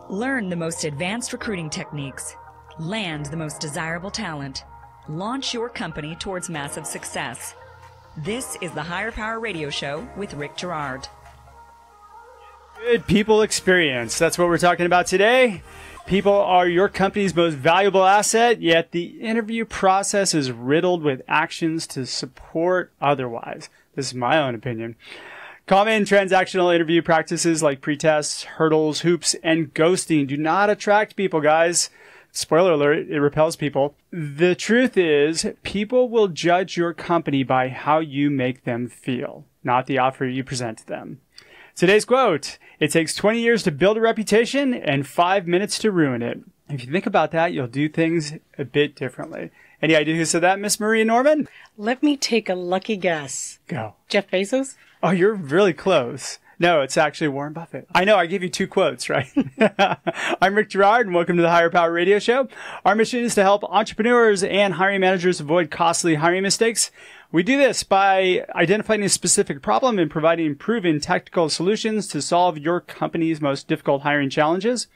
Learn the most advanced recruiting techniques. Land the most desirable talent. Launch your company towards massive success. This is the Higher Power Radio Show with Rick Girard. Good people experience. That's what we're talking about today. People are your company's most valuable asset, yet the interview process is riddled with actions to support otherwise. This is my own opinion. Common transactional interview practices like pretests, hurdles, hoops, and ghosting do not attract people, guys. Spoiler alert, it repels people. The truth is, people will judge your company by how you make them feel, not the offer you present to them. Today's quote: it takes 20 years to build a reputation and 5 minutes to ruin it. If you think about that, you'll do things a bit differently. Any idea who said that, Miss Marie Norman? Let me take a lucky guess. Go. Jeff Bezos? Oh, you're really close. No, it's actually Warren Buffett. I know, I gave you two quotes, right? I'm Rick Girard, and welcome to the Higher Power Radio Show. Our mission is to help entrepreneurs and hiring managers avoid costly hiring mistakes. We do this by identifying a specific problem and providing proven tactical solutions to solve your company's most difficult hiring challenges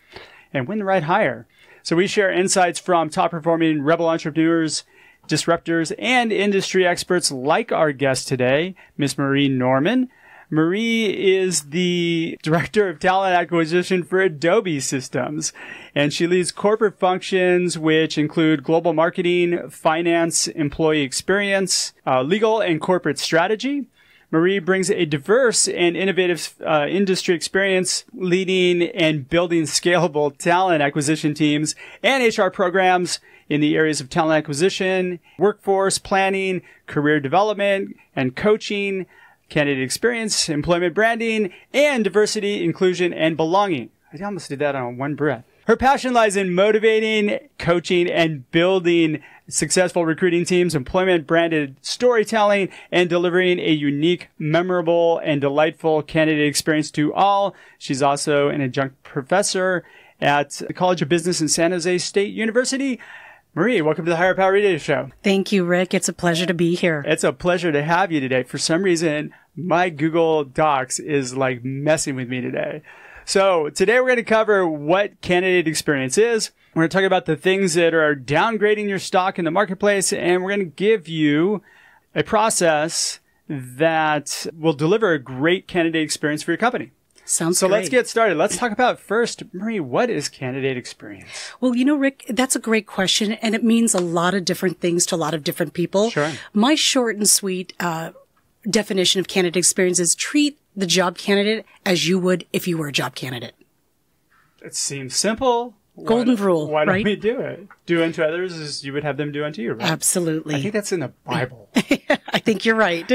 and win the right hire. So we share insights from top-performing rebel entrepreneurs, disruptors, and industry experts like our guest today, Miss Marie Norman. Marie is the Director of Talent Acquisition for Adobe Systems, and she leads corporate functions which include global marketing, finance, employee experience, legal, and corporate strategy. Marie brings a diverse and innovative industry experience leading and building scalable talent acquisition teams and HR programs in the areas of talent acquisition, workforce planning, career development, and coaching, candidate experience, employment branding, and diversity, inclusion, and belonging. I almost did that on one breath. Her passion lies in motivating, coaching, and building successful recruiting teams, employment-branded storytelling, and delivering a unique, memorable, and delightful candidate experience to all. She's also an adjunct professor at the College of Business and San Jose State University. Marie, welcome to the Higher Power Radio Show. Thank you, Rick. It's a pleasure to be here. It's a pleasure to have you today. For some reason, my Google Docs is like messing with me today. So today we're going to cover what candidate experience is. We're going to talk about the things that are downgrading your stock in the marketplace, and we're going to give you a process that will deliver a great candidate experience for your company. Sounds great. So let's get started. Let's talk about first, Marie, what is candidate experience? Well, you know, Rick, that's a great question, and it means a lot of different things to a lot of different people. Sure. My short and sweet definition of candidate experience is treat the job candidate as you would if you were a job candidate. It seems simple. Golden rule, Why don't right? we do it? Do unto others as you would have them do unto you, right? Absolutely. I think that's in the Bible. I think you're right.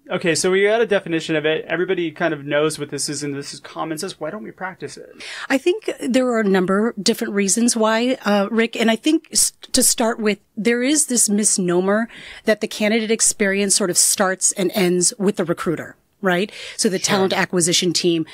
Okay, so we got a definition of it. Everybody kind of knows what this is, and this is common sense. Why don't we practice it? I think there are a number of different reasons why, Rick, and I think to start with, there is this misnomer that the candidate experience sort of starts and ends with the recruiter. Right? So the talent acquisition team,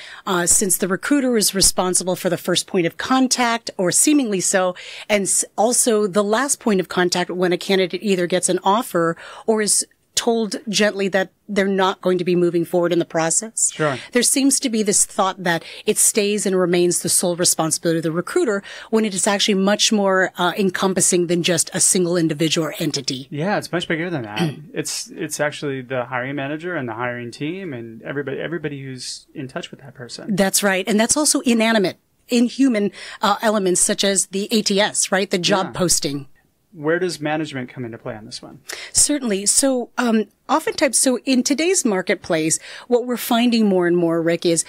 since the recruiter is responsible for the first point of contact, or seemingly so, and also the last point of contact when a candidate either gets an offer or is told gently that they're not going to be moving forward in the process. Sure. There seems to be this thought that it stays and remains the sole responsibility of the recruiter, when it is actually much more encompassing than just a single individual or entity. Yeah, it's much bigger than that. It's actually the hiring manager and the hiring team and everybody who's in touch with that person. That's right. And that's also inanimate, inhuman elements such as the ATS, right? The job posting. Where does management come into play on this one? Certainly. So, oftentimes, so in today's marketplace, what we're finding more and more, Rick, is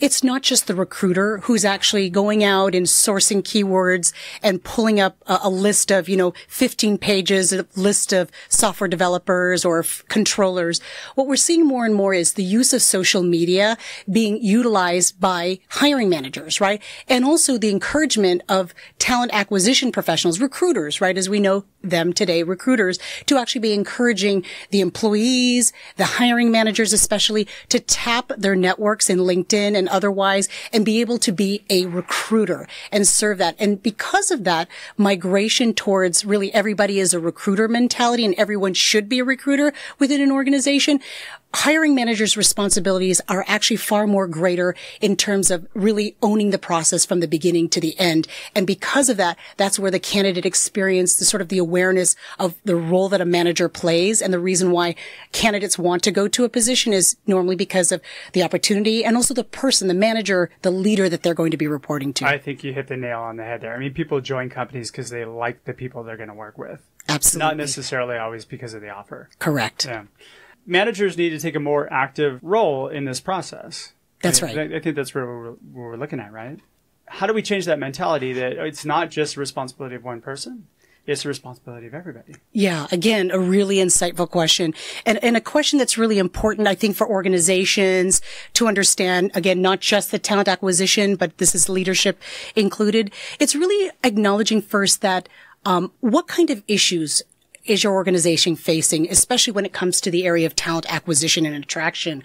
it's not just the recruiter who's actually going out and sourcing keywords and pulling up a list of, 15 pages, a list of software developers or controllers. What we're seeing more and more is the use of social media being utilized by hiring managers, right? And also the encouragement of talent acquisition professionals, recruiters, right? As we know them today, recruiters, to actually be encouraging the employees, the hiring managers especially, to tap their networks in LinkedIn and otherwise and be able to be a recruiter and serve that. And because of that, migration towards really everybody is a recruiter mentality and everyone should be a recruiter within an organization. hiring managers' responsibilities are actually far more greater in terms of really owning the process from the beginning to the end. And because of that, that's where the candidate experience, the sort of the awareness of the role that a manager plays, and the reason why candidates want to go to a position is normally because of the opportunity and also the person, the manager, the leader that they're going to be reporting to. I think you hit the nail on the head there. I mean, people join companies because they like the people they're going to work with. Absolutely. Not necessarily always because of the offer. Correct. Yeah. Managers need to take a more active role in this process. That's right. I think that's what we're looking at, right? How do we change that mentality that it's not just the responsibility of one person? It's the responsibility of everybody. Yeah, again, a really insightful question. And a question that's really important, I think, for organizations to understand, again, not just the talent acquisition, but this is leadership included. It's really acknowledging first that what kind of issues is your organization facing, especially when it comes to the area of talent acquisition and attraction?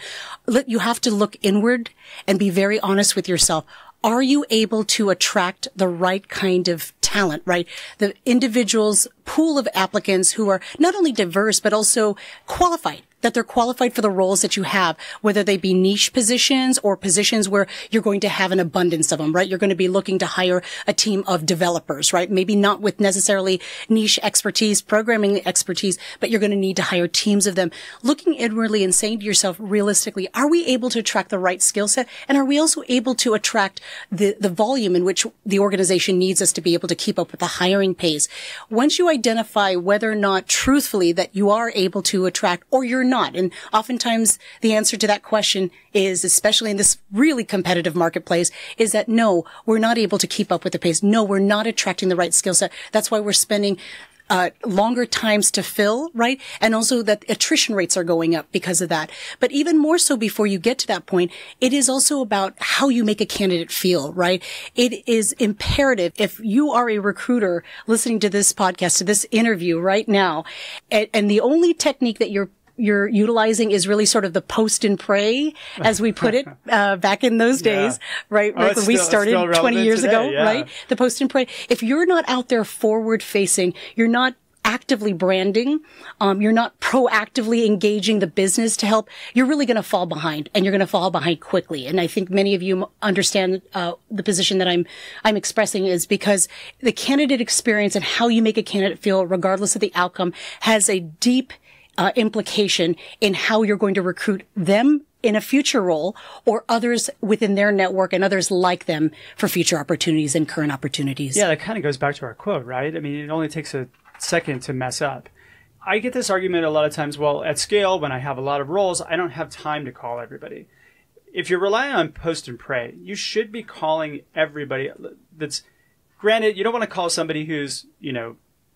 You have to look inward and be very honest with yourself. Are you able to attract the right kind of talent, right? The individual's pool of applicants who are not only diverse, but also qualified, that they're qualified for the roles that you have, whether they be niche positions or positions where you're going to have an abundance of them, right? You're going to be looking to hire a team of developers, right? Maybe not with necessarily niche expertise, programming expertise, but you're going to need to hire teams of them. Looking inwardly and saying to yourself, realistically, are we able to attract the right skill set? And are we also able to attract the volume in which the organization needs us to be able to keep up with the hiring pace? Once you identify whether or not truthfully that you are able to attract or you're not. And oftentimes the answer to that question is, especially in this really competitive marketplace, is that no, we're not able to keep up with the pace. No, we're not attracting the right skill set. That's why we're spending longer times to fill, right? And also that attrition rates are going up because of that. But even more so before you get to that point, it is also about how you make a candidate feel, right? It is imperative if you are a recruiter listening to this podcast, to this interview right now, and the only technique that you're utilizing is really sort of the post and pray, as we put it, back in those days, right? Oh, when we started 20 years today, ago, right? The post and pray. If you're not out there forward facing, you're not actively branding, you're not proactively engaging the business to help, you're really going to fall behind, and you're going to fall behind quickly. And I think many of you understand the position that I'm expressing is because the candidate experience and how you make a candidate feel, regardless of the outcome, has a deep implication in how you're going to recruit them in a future role or others within their network and others like them for future opportunities and current opportunities. Yeah, that kind of goes back to our quote, right? I mean, it only takes a second to mess up. I get this argument a lot of times, well, at scale, when I have a lot of roles, I don't have time to call everybody. If you're relying on post and pray, you should be calling everybody that's, granted, you don't want to call somebody who's,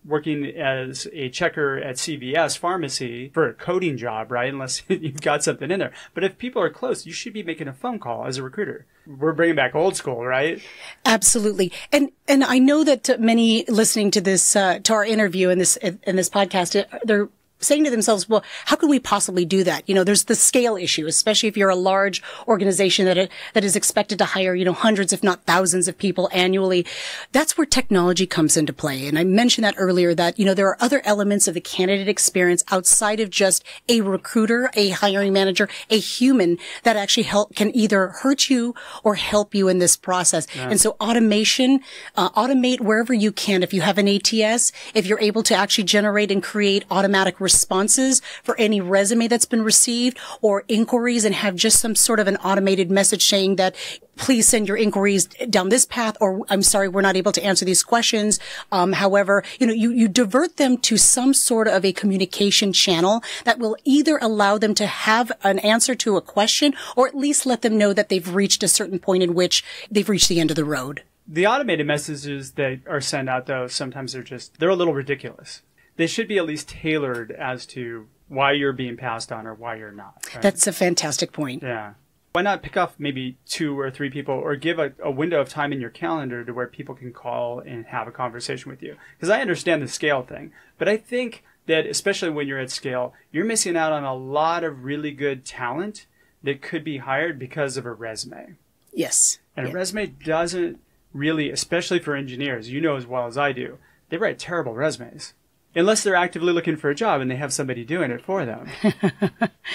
working as a checker at CVS pharmacy for a coding job, right? Unless you've got something in there. But if people are close, you should be making a phone call as a recruiter. We're bringing back old school, right? Absolutely. And I know that many listening to this, to our interview in this podcast, they're saying to themselves, well, how could we possibly do that? There's the scale issue, especially if you're a large organization that is expected to hire, hundreds, if not thousands of people annually. That's where technology comes into play. And I mentioned that earlier that, there are other elements of the candidate experience outside of just a recruiter, a hiring manager, a human that actually can either hurt you or help you in this process. Yeah. And so automation, automate wherever you can. If you have an ATS, if you're able to actually generate and create automatic responses for any resume that's been received or inquiries and have just some sort of an automated message saying that please send your inquiries down this path, or I'm sorry, we're not able to answer these questions. However, you divert them to some sort of a communication channel that will either allow them to have an answer to a question or at least let them know that they've reached a certain point in which they've reached the end of the road. The automated messages that are sent out, though, sometimes they're a little ridiculous. They should be at least tailored as to why you're being passed on or why you're not. Right? That's a fantastic point. Yeah. Why not pick off maybe 2 or 3 people or give a window of time in your calendar to where people can call and have a conversation with you? Because I understand the scale thing, but I think that especially when you're at scale, you're missing out on a lot of really good talent that could be hired because of a resume. Yes. And a resume doesn't really, especially for engineers, as well as I do, they write terrible resumes. unless they're actively looking for a job and they have somebody doing it for them.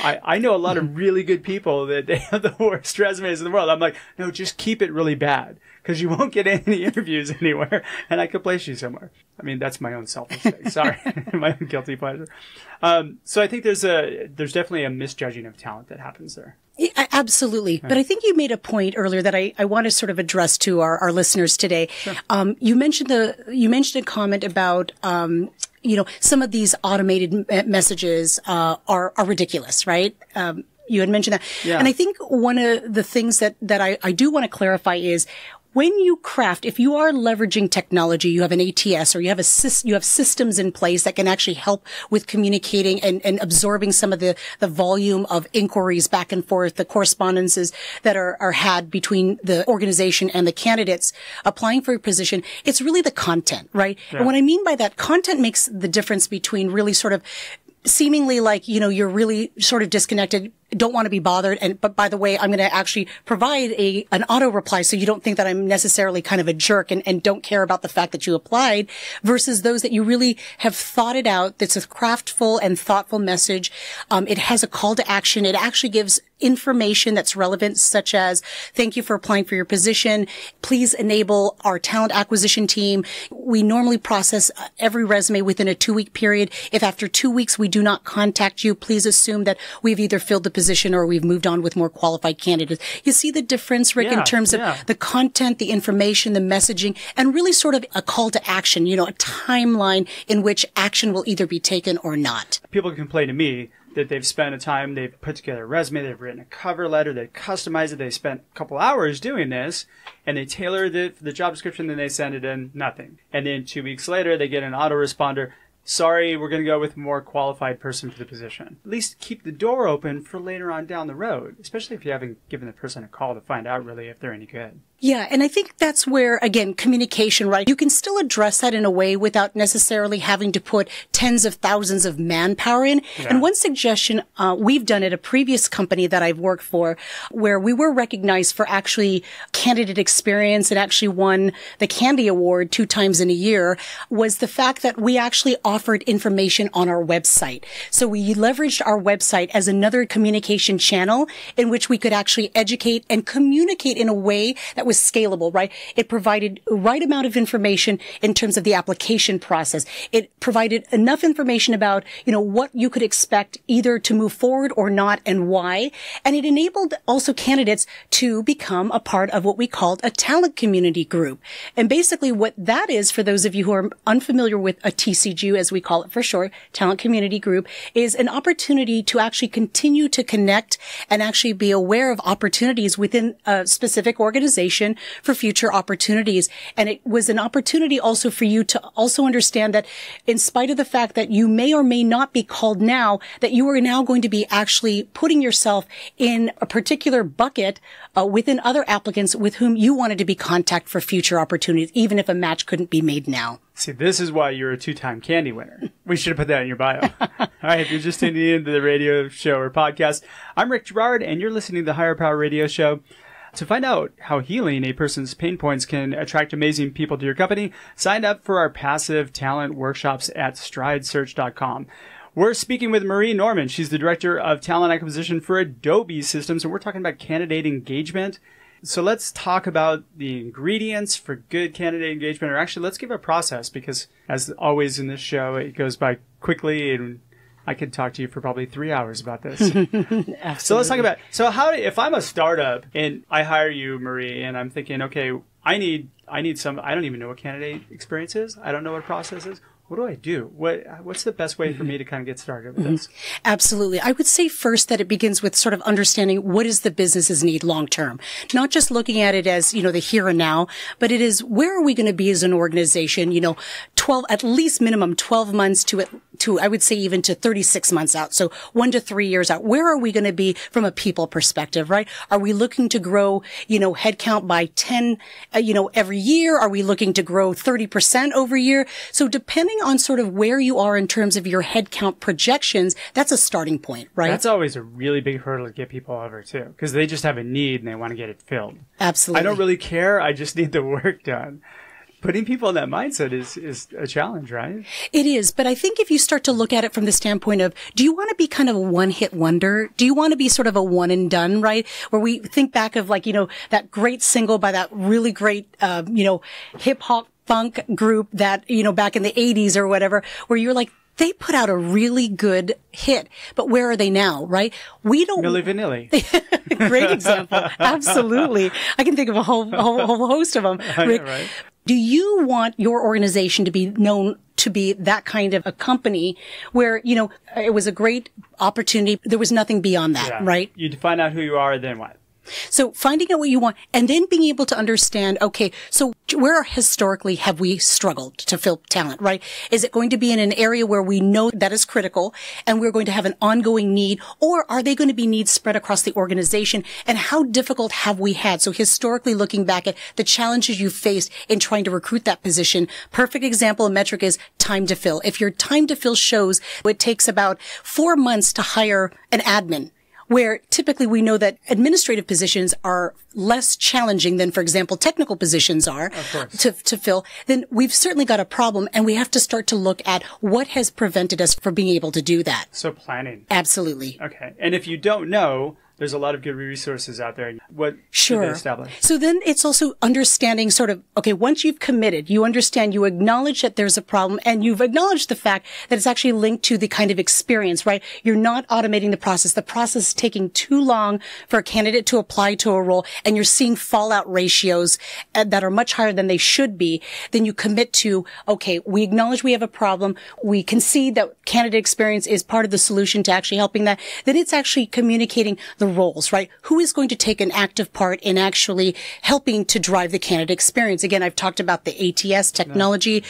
I know a lot of really good people that they have the worst resumes in the world. I'm like, no, just keep it really bad because you won't get any interviews anywhere and I could place you somewhere. I mean, that's my own selfish thing. Sorry. My own guilty pleasure. So I think there's definitely a misjudging of talent that happens there. Yeah, absolutely. But I think you made a point earlier that I want to sort of address to our listeners today. Sure. You mentioned a comment about, some of these automated messages, are ridiculous, right? You had mentioned that. Yeah. And I think one of the things that I do want to clarify is, when you craft, if you are leveraging technology, you have an ATS or you have systems in place that can actually help with communicating and absorbing some of the volume of inquiries back and forth, the correspondences that are had between the organization and the candidates applying for a position. It's really the content, right? Yeah. And what I mean by that, content makes the difference between really sort of seemingly like, you're really sort of disconnected, don't want to be bothered. But by the way, I'm going to actually provide an auto reply so you don't think that I'm necessarily kind of a jerk and don't care about the fact that you applied, versus those that you really have thought it out. That's a craftful and thoughtful message. It has a call to action. It actually gives information that's relevant, such as, thank you for applying for your position. Please enable our talent acquisition team. We normally process every resume within a 2-week period. If after 2 weeks we do not contact you, please assume that we've either filled the position or we've moved on with more qualified candidates. You see the difference, Rick, in terms of the content, the information, the messaging, and really sort of a call to action, a timeline in which action will either be taken or not. People complain to me that they've spent a time, they've put together a resume, they've written a cover letter, they customized it, they spent a couple hours doing this, and they tailored it for the job description, then they send it in, nothing. And then 2 weeks later, they get an autoresponder, sorry, we're going to go with a more qualified person for the position. At least keep the door open for later on down the road, especially if you haven't given the person a call to find out really if they're any good. Yeah, and I think that's where, again, communication, right? You can still address that in a way without necessarily having to put tens of thousands of manpower in. Yeah. And one suggestion we've done at a previous company that I've worked for, where we were recognized for actually candidate experience and actually won the Candy Award 2 times in a year, was the fact that we actually offered information on our website. So we leveraged our website as another communication channel in which we could actually educate and communicate in a way that was scalable, right? It provided the right amount of information in terms of the application process. It provided enough information about, what you could expect either to move forward or not and why. And it enabled also candidates to become a part of what we called a talent community group. And basically what that is, for those of you who are unfamiliar with a TCG, as we call it for short, talent community group, is an opportunity to actually continue to connect and actually be aware of opportunities within a specific organization for future opportunities. And it was an opportunity also for you to also understand that in spite of the fact that you may or may not be called now, that you are now going to be actually putting yourself in a particular bucket within other applicants with whom you wanted to be contact for future opportunities, even if a match couldn't be made now. See, this is why you're a 2-time Candy winner. We should have put that in your bio. All right, if you're just tuning into the radio show or podcast, I'm Rick Girard, and you're listening to the Higher Power Radio Show. To find out how healing a person's pain points can attract amazing people to your company, sign up for our passive talent workshops at stridesearch.com. We're speaking with Marie Norman. She's the Director of Talent Acquisition for Adobe Systems, and we're talking about candidate engagement. So let's talk about the ingredients for good candidate engagement, or actually let's give a process, because as always in this show, it goes by quickly and I could talk to you for probably 3 hours about this. So let's talk about, if I'm a startup and I hire you, Marie, and I'm thinking, okay, I need some, I don't even know what candidate experience is. I don't know what process is. What do I do? What's the best way for me to kind of get started with this? Absolutely. I would say first that it begins with sort of understanding what is the business's need long term. Not just looking at it as, the here and now, but it is where are we going to be as an organization, 12, at least minimum 12 months to I would say even to 36 months out. So 1 to 3 years out. Where are we going to be from a people perspective, right? Are we looking to grow, headcount by 10, every year? Are we looking to grow 30% over year? So depending on sort of where you are in terms of your headcount projections, that's a starting point, right? That's always a really big hurdle to get people over too, because they just have a need and they want to get it filled. Absolutely. I don't really care. I just need the work done. putting people in that mindset is a challenge, right? It is. But I think if you start to look at it from the standpoint of, do you want to be kind of a one-hit wonder? Do you want to be sort of a one and done, right? Where we think back of like, that great single by that really great, hip hop funk group that, back in the 80s or whatever, where you're like, they put out a really good hit, but where are they now, right? We don't. Milli Vanilli. Great example. Absolutely. I can think of a whole host of them. Rick, right? do you want your organization to be known to be that kind of a company where, it was a great opportunity. There was nothing beyond that, right? You find out who you are, then what? So finding out what you want and then being able to understand, okay, so where historically have we struggled to fill talent, right? Is it going to be in an area where we know that is critical and we're going to have an ongoing need, or are they going to be needs spread across the organization? And how difficult have we had? So historically looking back at the challenges you faced in trying to recruit that position, perfect example of metric is time to fill. If your time to fill shows it takes about 4 months to hire an admin, where typically we know that administrative positions are less challenging than, for example, technical positions are to fill, then we've certainly got a problem, and we have to start to look at what has prevented us from being able to do that. So planning. Absolutely. Okay. And if you don't know, there's a lot of good resources out there. What should they establish? So then it's also understanding sort of, okay, once you've committed, you understand, you acknowledge that there's a problem, and you've acknowledged the fact that it's actually linked to the kind of experience, right? You're not automating the process. The process is taking too long for a candidate to apply to a role, and you're seeing fallout ratios that are much higher than they should be. Then you commit to, okay, we acknowledge we have a problem. We concede that candidate experience is part of the solution to actually helping that. Then it's actually communicating the roles, right? Who is going to take an active part in actually helping to drive the candidate experience? Again, I've talked about the ATS technology.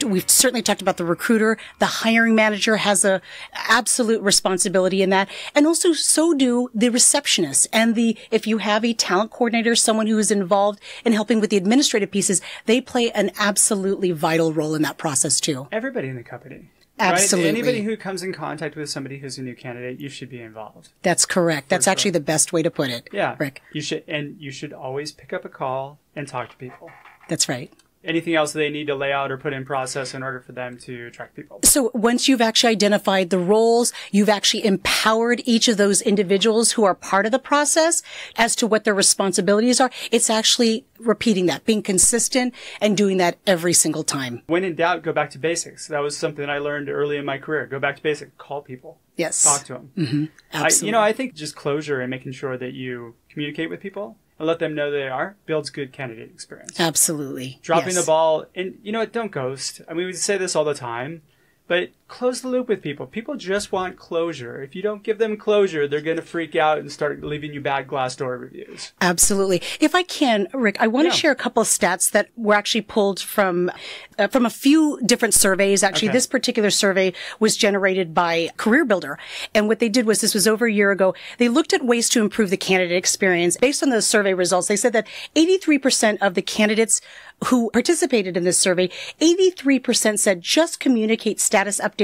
We've certainly talked about the recruiter. The hiring manager has a absolute responsibility in that. And also so do the receptionists and if you have a talent coordinator, someone who is involved in helping with the administrative pieces, they play an absolutely vital role in that process too. Everybody in the company. Absolutely. Right? Anybody who comes in contact with somebody who's a new candidate, you should be involved. That's correct. That's actually the best way to put it. Yeah. Rick. You should always pick up a call and talk to people. That's right. Anything else they need to lay out or put in process in order for them to attract people. So once you've actually identified the roles, you've actually empowered each of those individuals who are part of the process as to what their responsibilities are. It's actually repeating that, being consistent and doing that every single time. When in doubt, go back to basics. That was something I learned early in my career. Go back to basics. Call people. Yes. Talk to them. Mm-hmm. Absolutely. I think just closure and making sure that you communicate with people and let them know they are builds good candidate experience. Absolutely. Dropping the ball. And don't ghost. I mean, we say this all the time, but close the loop with people. People just want closure. If you don't give them closure, they're going to freak out and start leaving you bad Glassdoor reviews. Absolutely. If I can, Rick, I want to share a couple of stats that were actually pulled from a few different surveys. Actually, this particular survey was generated by Career Builder. And what they did was, this was over a year ago, they looked at ways to improve the candidate experience. Based on those survey results, they said that 83% of the candidates who participated in this survey, 83% said just communicate status updates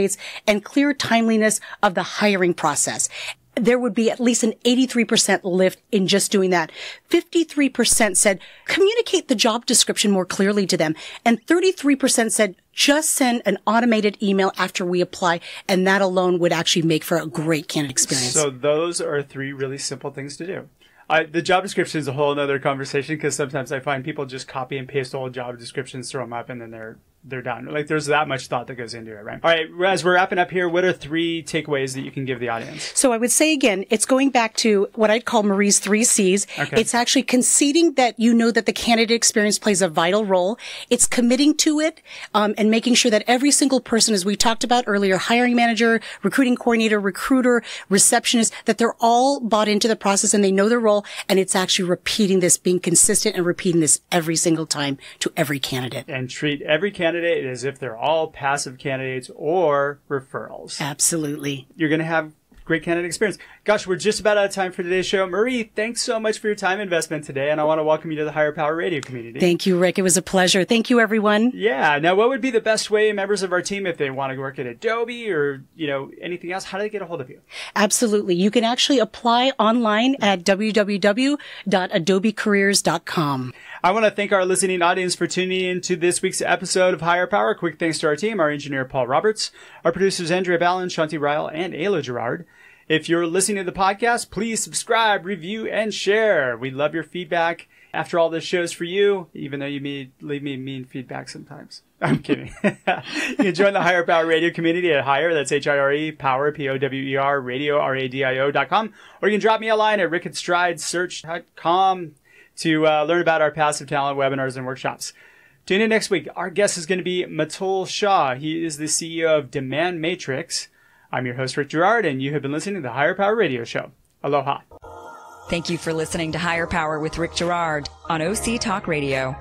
and clear timeliness of the hiring process. There would be at least an 83% lift in just doing that. 53% said communicate the job description more clearly to them. And 33% said just send an automated email after we apply. And that alone would actually make for a great candidate experience. So those are 3 really simple things to do. The job description is a whole other conversation, because sometimes I find people just copy and paste old job descriptions, throw them up, and then they're done. Like, there's that much thought that goes into it, right? All right, as we're wrapping up here, what are 3 takeaways that you can give the audience? So I would say, again, it's going back to what I'd call Marie's 3 C's. Okay. It's actually conceding that you know that the candidate experience plays a vital role. It's committing to it, and making sure that every single person, as we talked about earlier, hiring manager, recruiting coordinator, recruiter, receptionist, that they're all bought into the process and they know their role. And it's actually repeating this, being consistent and repeating this every single time to every candidate. And treat every candidate as if they're all passive candidates or referrals. Absolutely. You're going to have great candidate experience. Gosh, we're just about out of time for today's show. Marie, thanks so much for your time investment today, and I want to welcome you to the Higher Power Radio community. Thank you, Rick. It was a pleasure. Thank you, everyone. Yeah. Now, what would be the best way members of our team, if they want to work at Adobe or, anything else, how do they get a hold of you? Absolutely. You can actually apply online at www.adobecareers.com. I want to thank our listening audience for tuning in to this week's episode of Higher Power. Quick thanks to our team, our engineer, Paul Roberts, our producers, Andrea Ballin, Shanti Ryle, and Ayla Gerard. If you're listening to the podcast, please subscribe, review, and share. We love your feedback. After all, this show's for you, even though you may leave me mean feedback sometimes. I'm kidding. You can join the Higher Power Radio community at Higher, that's H-I-R-E, Power, P-O-W-E-R, radio, R-A-D-I-O.com. Or you can drop me a line at rickandstridesearch.com to learn about our passive talent webinars and workshops. Tune in next week. Our guest is going to be Matul Shah. He is the CEO of Demand Matrix. I'm your host, Rick Gerard, and you have been listening to the Higher Power Radio Show. Aloha. Thank you for listening to Higher Power with Rick Gerard on OC Talk Radio.